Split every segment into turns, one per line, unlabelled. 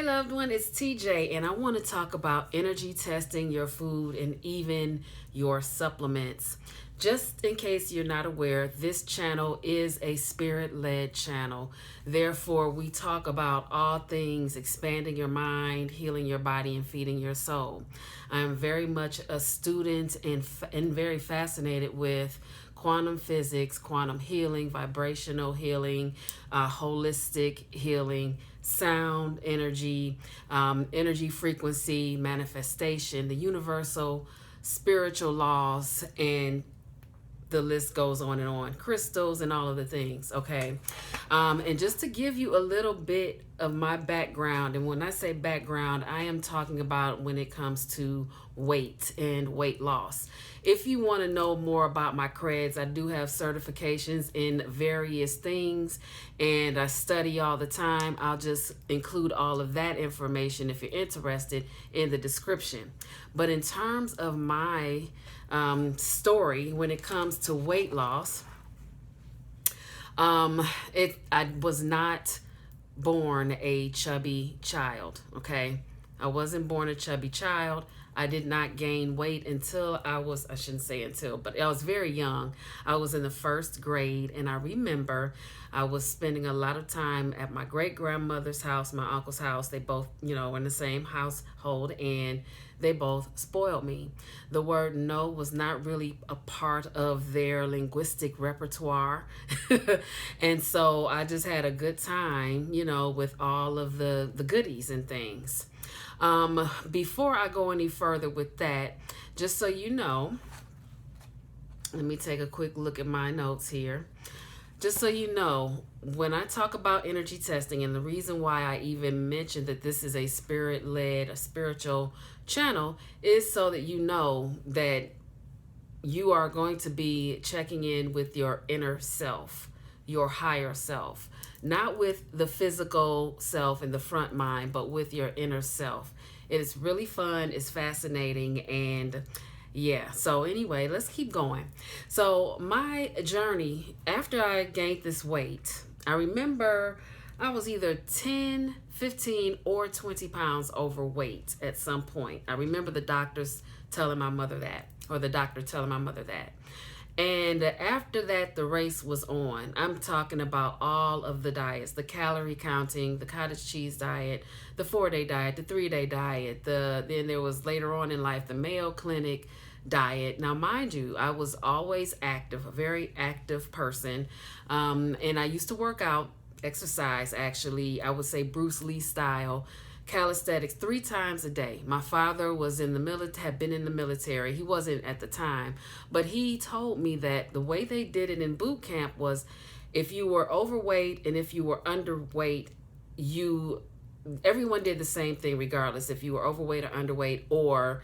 loved one, it's TJ, and I want to talk about energy testing your food and even your supplements. Just in case you're not aware, this channel is a spirit-led channel. Therefore, we talk about all things expanding your mind, healing your body, and feeding your soul. I am very much a student and very fascinated with quantum physics, quantum healing, vibrational healing, holistic healing, sound, energy, energy frequency, manifestation, the universal spiritual laws, and the list goes on, crystals and all of the things. Okay. And just to give you a little bit of my background, and when I say background, I am talking about when it comes to weight and weight loss. If you want to know more about my creds, I do have certifications in various things and I study all the time. I'll just include all of that information if you're interested in the description. But in terms of my story when it comes to weight loss, I was not born a chubby child. Okay, I wasn't born a chubby child. I did not gain weight until I shouldn't say until, but I was very young. I was in the first grade, and I remember I was spending a lot of time at my great grandmother's house, my uncle's house. They both, were in the same household, and they both spoiled me. The word no was not really a part of their linguistic repertoire. And so I just had a good time, with all of the goodies and things. Before I go any further with that, just so you know, let me take a quick look at my notes here. Just so you know, when I talk about energy testing, and the reason why I even mentioned that this is a spirit-led, a spiritual channel, is so that you know that you are going to be checking in with your inner self, your higher self. Not with the physical self and the front mind, but with your inner self. It is really fun. It's fascinating. And yeah, so anyway, let's keep going. So my journey, after I gained this weight, I remember I was either 10, 15, or 20 pounds overweight at some point. I remember the doctors telling my mother that, or the doctor telling my mother that. And after that, the race was on. I'm talking about all of the diets, the calorie counting, the cottage cheese diet, the 4-day diet, the 3-day diet, then there was later on in life, the Mayo Clinic diet. Now, mind you, I was always active, a very active person. And I used to work out, exercise, actually, I would say Bruce Lee style, calisthenics 3 times a day. My father was in the had been in the military. He wasn't at the time, but he told me that the way they did it in boot camp was if you were overweight and if you were underweight, everyone did the same thing regardless if you were overweight or underweight or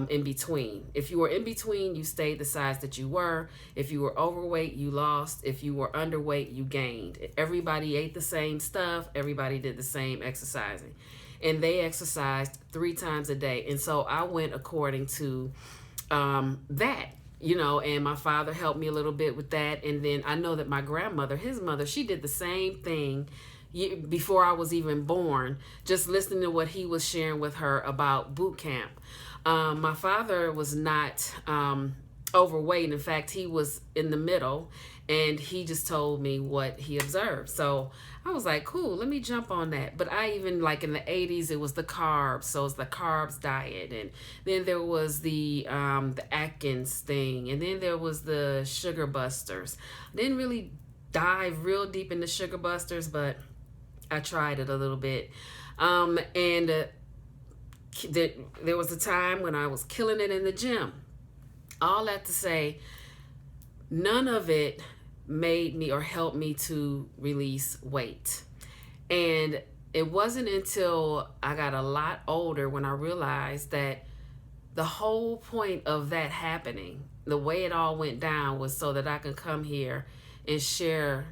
in between. If you were in between, you stayed the size that you were. If you were overweight, you lost. If you were underweight, you gained. Everybody ate the same stuff. Everybody did the same exercising. And they exercised 3 times a day. And so I went according to that, and my father helped me a little bit with that. And then I know that my grandmother, his mother, she did the same thing before I was even born, just listening to what he was sharing with her about boot camp. My father was not overweight. In fact, he was in the middle, and he just told me what he observed. So I was like, cool, let me jump on that. But I even, like in the 80s, it was the carbs. So it's the carbs diet. And then there was the Atkins thing. And then there was the sugar busters. I didn't really dive real deep into sugar busters, but I tried it a little bit. There was a time when I was killing it in the gym. All that to say, none of it made me or helped me to release weight. And it wasn't until I got a lot older when I realized that the whole point of that happening, the way it all went down, was so that I could come here and share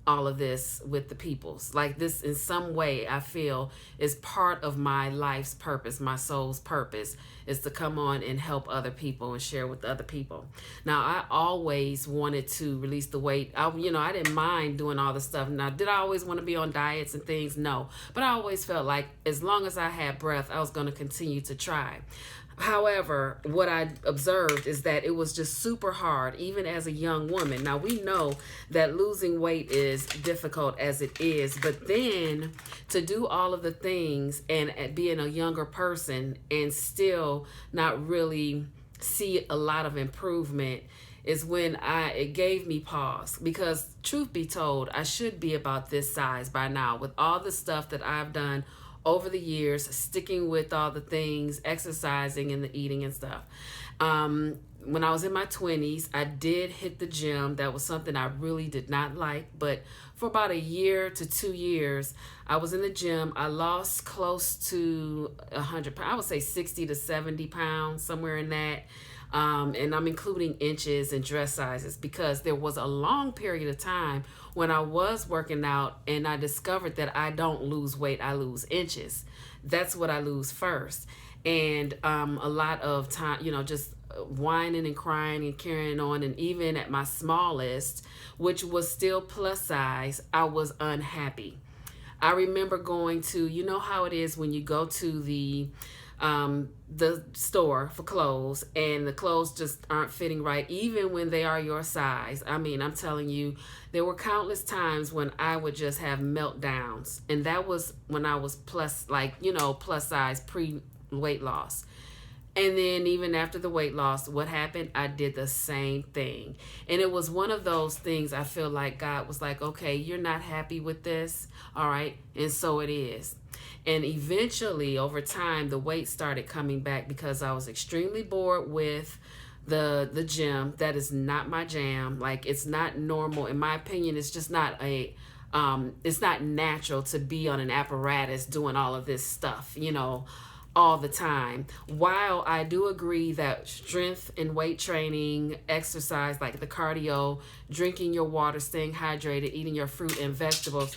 all of this with the peoples. Like this, in some way, I feel is part of my life's purpose, my soul's purpose, is to come on and help other people and share with other people. Now, I always wanted to release the weight. I didn't mind doing all the stuff. Now, did I always want to be on diets and things? No. But I always felt like as long as I had breath, I was going to continue to try. However, what I observed is that it was just super hard, even as a young woman. Now, we know that losing weight is difficult as it is, but then to do all of the things and being a younger person and still not really see a lot of improvement is when it gave me pause, because truth be told, I should be about this size by now with all the stuff that I've done over the years, sticking with all the things, exercising and the eating and stuff. When I was in my 20s, I did hit the gym. That was something I really did not like. But for about a year to 2 years, I was in the gym. I lost close to 100 pounds. I would say 60 to 70 pounds, somewhere in that. And I'm including inches and dress sizes, because there was a long period of time when I was working out and I discovered that I don't lose weight, I lose inches. That's what I lose first. And a lot of time, just whining and crying and carrying on. And even at my smallest, which was still plus size, I was unhappy. I remember going to, you know how it is when you go to the store for clothes and the clothes just aren't fitting right, even when they are your size. I mean, I'm telling you, there were countless times when I would just have meltdowns, and that was when I was plus size pre-weight loss. And then even after the weight loss, what happened? I did the same thing. And it was one of those things I feel like God was like, okay, you're not happy with this. All right. And so it is. And eventually, over time, the weight started coming back because I was extremely bored with the gym. That is not my jam. Like, it's not normal. In my opinion, it's just not it's not natural to be on an apparatus doing all of this stuff, all the time. While I do agree that strength and weight training, exercise, like the cardio, drinking your water, staying hydrated, eating your fruit and vegetables,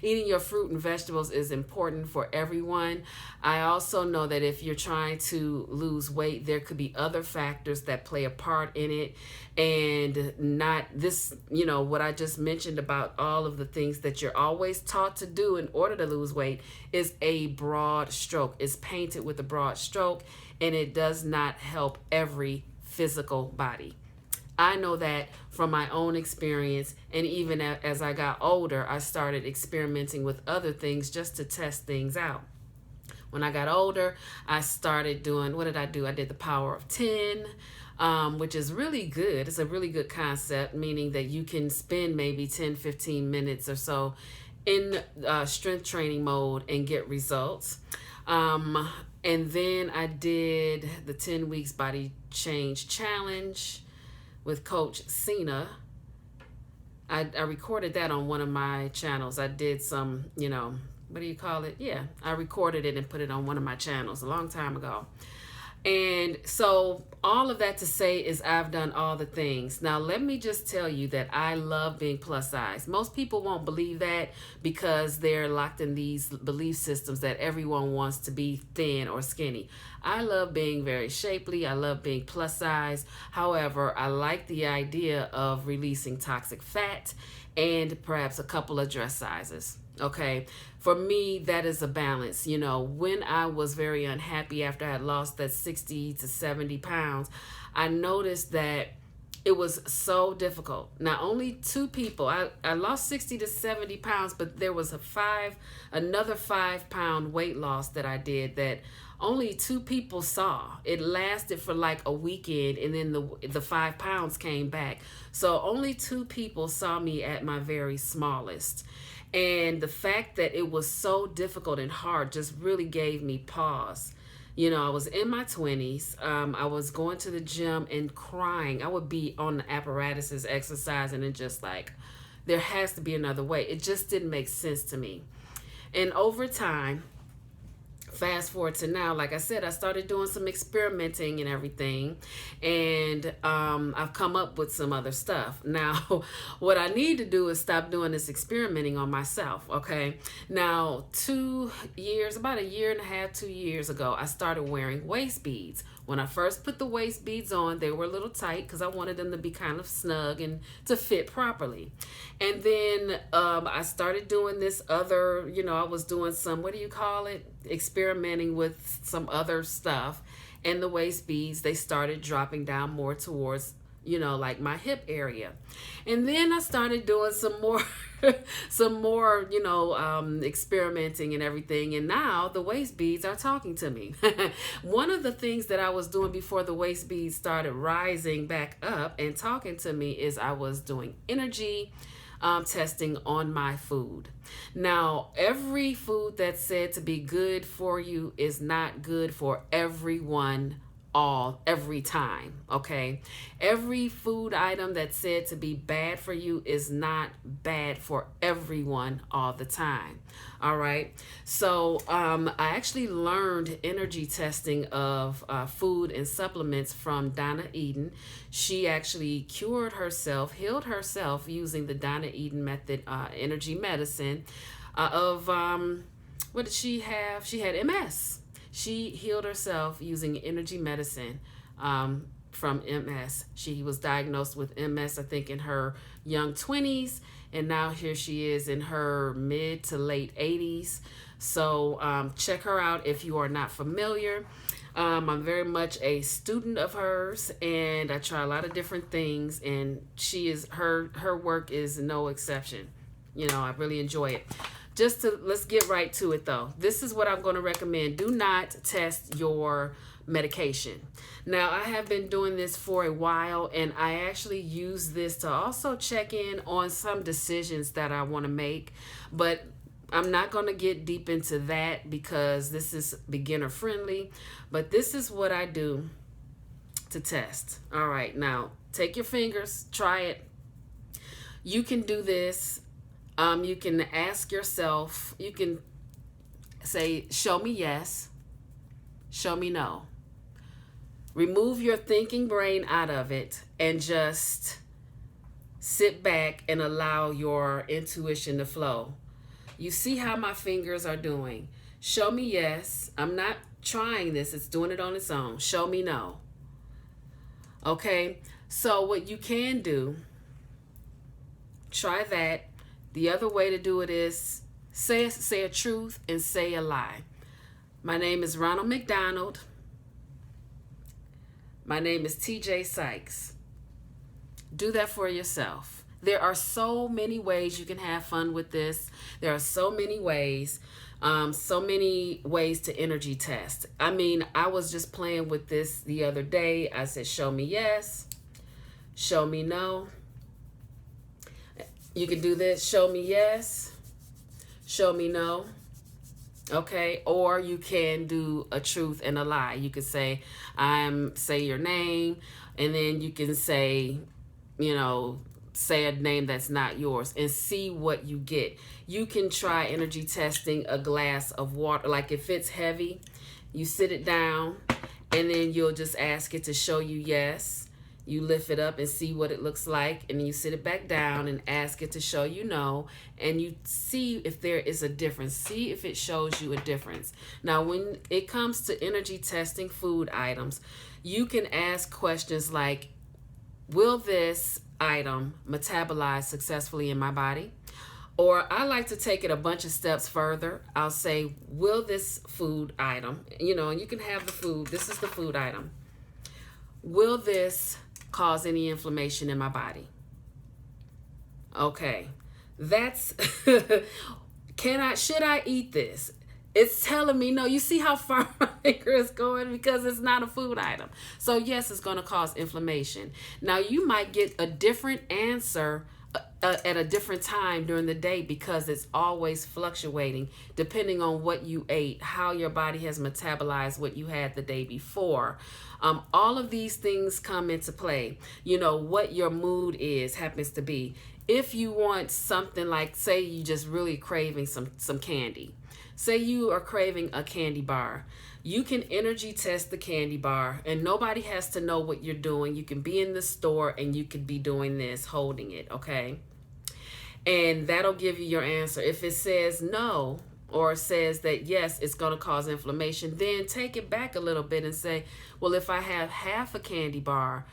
eating your fruit and vegetables is important for everyone. I also know that if you're trying to lose weight, there could be other factors that play a part in it, and not this, what I just mentioned about all of the things that you're always taught to do in order to lose weight is a broad stroke. It's painted with a broad stroke, and it does not help every physical body. I know that from my own experience, and even as I got older, I started experimenting with other things just to test things out. When I got older, I started doing, what did I do? I did the power of 10, which is really good. It's a really good concept, meaning that you can spend maybe 10, 15 minutes or so in strength training mode and get results. And then I did the 10 weeks body change challenge with Coach Cena. I recorded that on one of my channels. I did some, what do you call it? Yeah, I recorded it and put it on one of my channels a long time ago. And so all of that to say is I've done all the things. Now, let me just tell you that I love being plus size. Most people won't believe that because they're locked in these belief systems that everyone wants to be thin or skinny. I love being very shapely. I love being plus size. However, I like the idea of releasing toxic fat and perhaps a couple of dress sizes. Okay, for me, that is a balance. When I was very unhappy after I had lost that 60 to 70 pounds, I noticed that it was so difficult. Now, only 2 people, I lost 60 to 70 pounds, but there was another 5-pound weight loss that I did that only 2 people saw. It lasted for like a weekend, and then the 5 pounds came back. So only 2 people saw me at my very smallest. And the fact that it was so difficult and hard just really gave me pause. I was in my 20s. I was going to the gym and crying. I would be on the apparatuses exercising and just like, there has to be another way. It just didn't make sense to me. And over time, fast forward to now, like I said, I started doing some experimenting and everything, and I've come up with some other stuff. Now, what I need to do is stop doing this experimenting on myself, okay? Now, about a year and a half, 2 years ago, I started wearing waist beads. When I first put the waist beads on, they were a little tight because I wanted them to be kind of snug and to fit properly. And then I started doing this other, I was doing some, what do you call it? Experimenting with some other stuff. And the waist beads, they started dropping down more towards, like my hip area. And then I started doing some more experimenting and everything. And now the waist beads are talking to me. One of the things that I was doing before the waist beads started rising back up and talking to me is I was doing energy testing on my food. Now, every food that's said to be good for you is not good for everyone every time, okay? Every food item that's said to be bad for you is not bad for everyone all the time, all right? So I actually learned energy testing of food and supplements from Donna Eden. She actually healed herself using the Donna Eden method, energy medicine what did she have? She had MS. She healed herself using energy medicine from MS. She was diagnosed with MS, I think, in her young 20s, and now here she is in her mid to late 80s. So check her out if you are not familiar. I'm very much a student of hers, and I try a lot of different things, and her work is no exception. I really enjoy it. Let's get right to it though. This is what I'm going to recommend. Do not test your medication. Now, I have been doing this for a while, and I actually use this to also check in on some decisions that I want to make, but I'm not going to get deep into that because this is beginner friendly, but this is what I do to test. All right, now take your fingers, try it. You can do this. You can ask yourself, you can say, show me yes, show me no. Remove your thinking brain out of it and just sit back and allow your intuition to flow. You see how my fingers are doing. Show me yes. I'm not trying this. It's doing it on its own. Show me no. Okay, so what you can do, try that. The other way to do it is say a truth and say a lie. My name is Ronald McDonald. My name is TJ Sykes. Do that for yourself. There are so many ways you can have fun with this. There are so many ways to energy test. I mean, I was just playing with this the other day. I said, show me yes, show me no. You can do this, show me yes, show me no, okay? Or you can do a truth and a lie. You could say, say your name, and then you can say, say a name that's not yours and see what you get. You can try energy testing a glass of water. Like if it's heavy, you sit it down, and then you'll just ask it to show you yes. You lift it up and see what it looks like, and then you sit it back down and ask it to show you no, and you see if there is a difference. See if it shows you a difference. Now, when it comes to energy testing food items, you can ask questions like, will this item metabolize successfully in my body? Or I like to take it a bunch of steps further. I'll say, will this food item, and you can have the food, this is the food item. Will this cause any inflammation in my body? Okay, that's, should I eat this? It's telling me no. You see how far my finger is going because it's not a food item. So yes, it's going to cause inflammation. Now you might get a different answer at a different time during the day because it's always fluctuating depending on what you ate, how your body has metabolized what you had the day before. All of these things come into play. What your mood happens to be. If you want something like, say you just really craving some candy, Say you are craving a candy bar. You can energy test the candy bar, and nobody has to know what you're doing. You can be in the store and you could be doing this, holding it, okay? And that'll give you your answer. If it says no, or says that yes, it's going to cause inflammation, then take it back a little bit and say, well, if I have half a candy bar,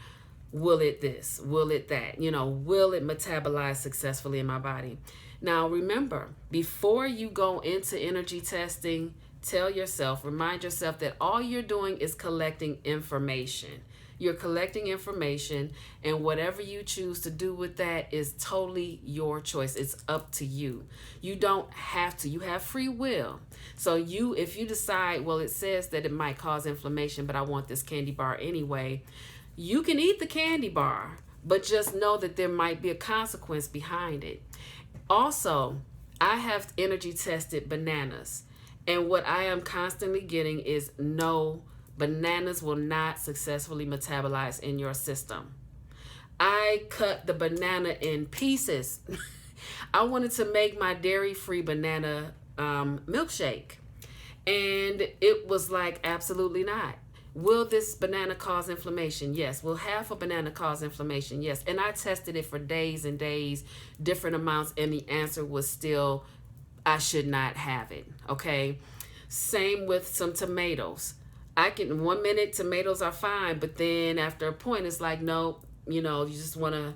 will it this? Will it that? Will it metabolize successfully in my body? Now, remember, before you go into energy testing, remind yourself that all you're doing is collecting information. You're collecting information, and whatever you choose to do with that is totally your choice. It's up to you. You don't have to. You have free will. So if you decide, well, it says that it might cause inflammation, but I want this candy bar anyway, you can eat the candy bar, but just know that there might be a consequence behind it. Also, I have energy tested bananas, and what I am constantly getting is no, bananas will not successfully metabolize in your system. I cut the banana in pieces. I wanted to make my dairy-free banana milkshake, and it was like, absolutely not. Will this banana cause inflammation? Yes. Will half a banana cause inflammation? Yes. And I tested it for days and days, different amounts, and the answer was still, I should not have it. Okay. Same with some tomatoes. 1 minute tomatoes are fine, but then after a point, it's like, no, you just want to,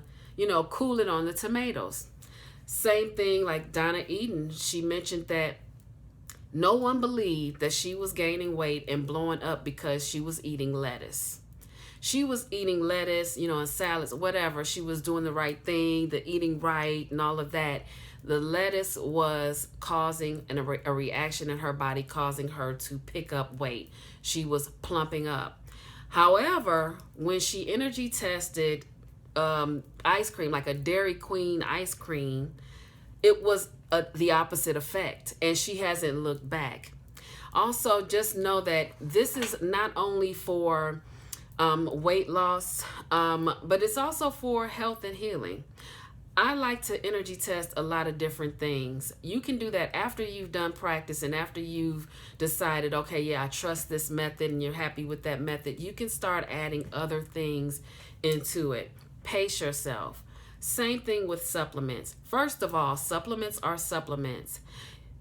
cool it on the tomatoes. Same thing, like Donna Eden, she mentioned that no one believed that she was gaining weight and blowing up because she was eating lettuce. She was eating lettuce, and salads, whatever. She was doing the right thing, the eating right and all of that. The lettuce was causing a reaction in her body, causing her to pick up weight. She was plumping up. However, when she energy tested ice cream, like a Dairy Queen ice cream, it was the opposite effect, and she hasn't looked back. Also, just know that this is not only for weight loss, but it's also for health and healing. I like to energy test a lot of different things. You can do that after you've done practice and after you've decided, okay, yeah, I trust this method, and you're happy with that method. You can start adding other things into it. Pace yourself. Same thing with supplements. First of all, supplements are supplements.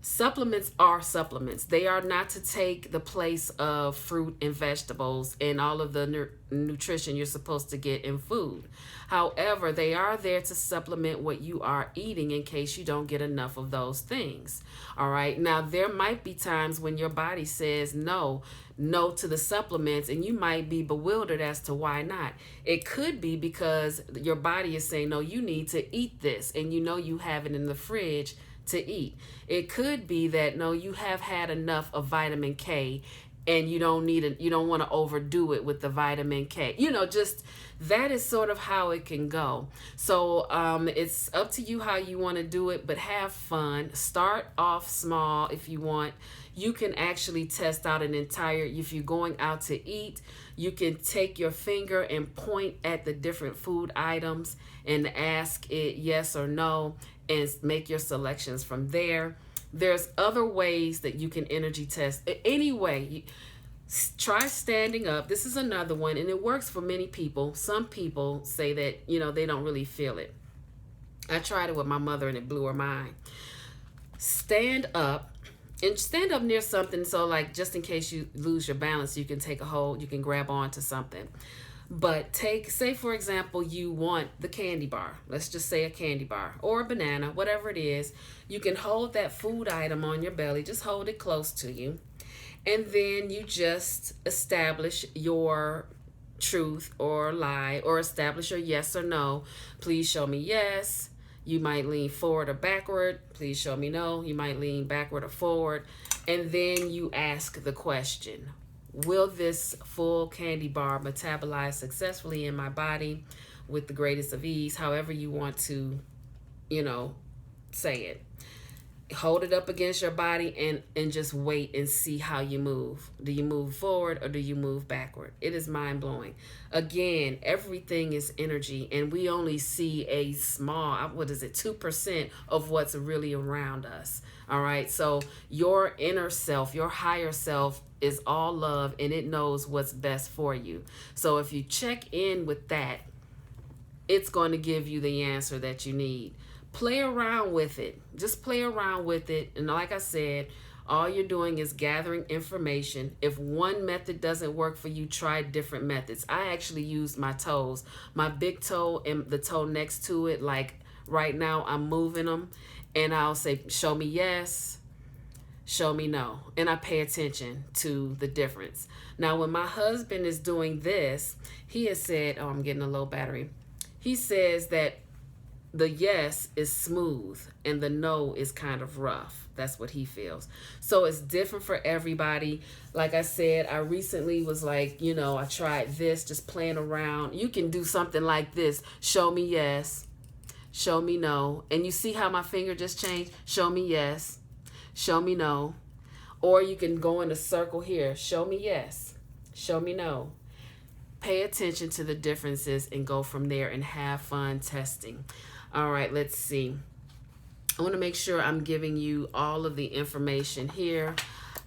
Supplements are supplements. They are not to take the place of fruit and vegetables and all of the nutrition you're supposed to get in food. However, they are there to supplement what you are eating in case you don't get enough of those things. All right. Now, there might be times when your body says no to the supplements, and you might be bewildered as to why not. It could be because your body is saying, no, you need to eat this, and you have it in the fridge to eat. It could be that, no, you have had enough of vitamin K, and you don't want to overdo it with the vitamin K. Just that is sort of how it can go. So it's up to you how you want to do it, but have fun. Start off small if you want. You can actually test out if you're going out to eat, you can take your finger and point at the different food items and ask it yes or no, and make your selections from there. There's other ways that you can energy test. Anyway, try standing up. This is another one, and it works for many people. Some people say that, they don't really feel it. I tried it with my mother, and it blew her mind. Stand up, and stand up near something, so like just in case you lose your balance, you can take a hold, you can grab onto something. But say for example, you want the candy bar. Let's just say a candy bar or a banana, whatever it is. You can hold that food item on your belly. Just hold it close to you. And then you just establish your truth or lie, or establish your yes or no. Please show me yes. You might lean forward or backward. Please show me no. You might lean backward or forward. And then you ask the question, will this full candy bar metabolize successfully in my body with the greatest of ease? However you want to, say it. hold it up against your body and just wait and see how you move. Do you move forward or do you move backward? It is mind-blowing. Again, everything is energy, and we only see a small, what is it, 2% of what's really around us. All right, so your inner self, your higher self, is all love, and it knows what's best for you. So if you check in with that, it's going to give you the answer that you need. Play around with it. Just play around with it. And like I said, all you're doing is gathering information. If one method doesn't work for you, try different methods. I actually used my toes, my big toe and the toe next to it. Like right now, I'm moving them, and I'll say, show me yes, show me no. And I pay attention to the difference. Now, when my husband is doing this, he has said, oh, I'm getting a low battery. He says that the yes is smooth and the no is kind of rough. That's what he feels. So it's different for everybody. Like I said, I recently was like, I tried this, just playing around. You can do something like this. Show me yes, show me no. And you see how my finger just changed? Show me yes, show me no. Or you can go in a circle here. Show me yes, show me no. Pay attention to the differences and go from there and have fun testing. All right, let's see. I want to make sure I'm giving you all of the information here.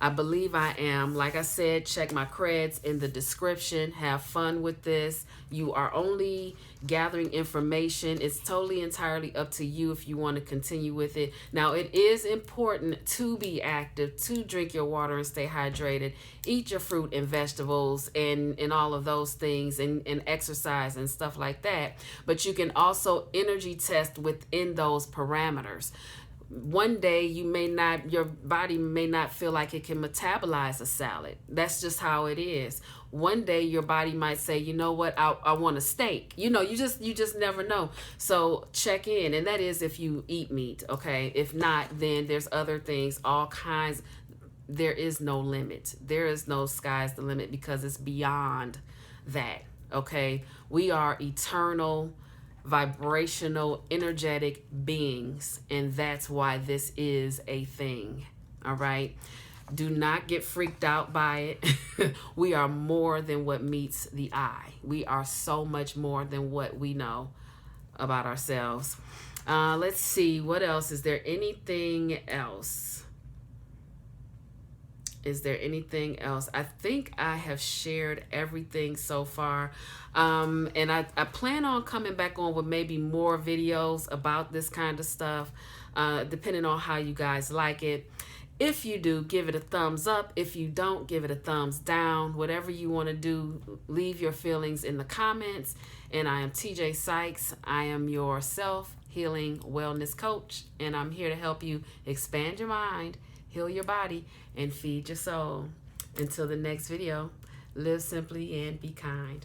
I believe I am. Like I said, check my creds in the description. Have fun with this. You are only gathering information. It's totally entirely up to you if you want to continue with it. Now, it is important to be active, to drink your water and stay hydrated, eat your fruit and vegetables and all of those things, and exercise and stuff like that. But you can also energy test within those parameters. One day your body may not feel like it can metabolize a salad. That's just how it is. One day your body might say, you know what, I want a steak. You just never know. So check in, and that is if you eat meat, okay? If not, then there's other things, all kinds. There is no limit. There is no sky's the limit, because it's beyond that, okay? We are eternal, vibrational, energetic beings, and that's why this is a thing. All right, do not get freaked out by it. We are more than what meets the eye. We are so much more than what we know about ourselves. Let's see, what else? Is there anything else? Is there anything else? I think I have shared everything so far. And I plan on coming back on with maybe more videos about this kind of stuff, depending on how you guys like it. If you do, give it a thumbs up. If you don't, give it a thumbs down. Whatever you want to do, leave your feelings in the comments. And I am TJ Sykes. I am your self-healing wellness coach, and I'm here to help you expand your mind, heal your body, and feed your soul. Until the next video, live simply and be kind.